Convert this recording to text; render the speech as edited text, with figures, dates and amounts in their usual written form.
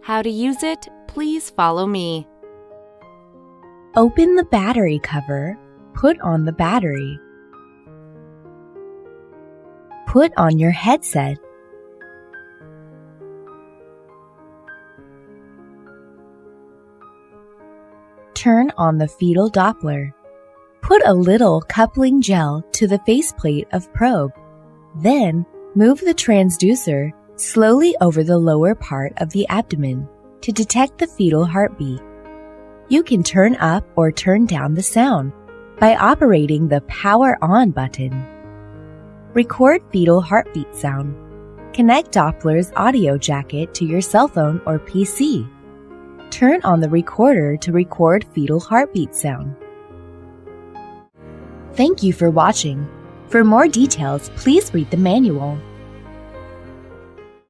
How to use it? Please follow me. Open the battery cover. Put on the battery. Put on your headset. Turn on the fetal Doppler. Put a little coupling gel to the faceplate of probe. Then, move the transducer slowly over the lower part of the abdomen to detect the fetal heartbeat. You can turn up or turn down the sound by operating the Power On button. Record fetal heartbeat sound. Connect Doppler's audio jacket to your cell phone or PC. Turn on the recorder to record fetal heartbeat sound. Thank you for watching. For more details, please read the manual.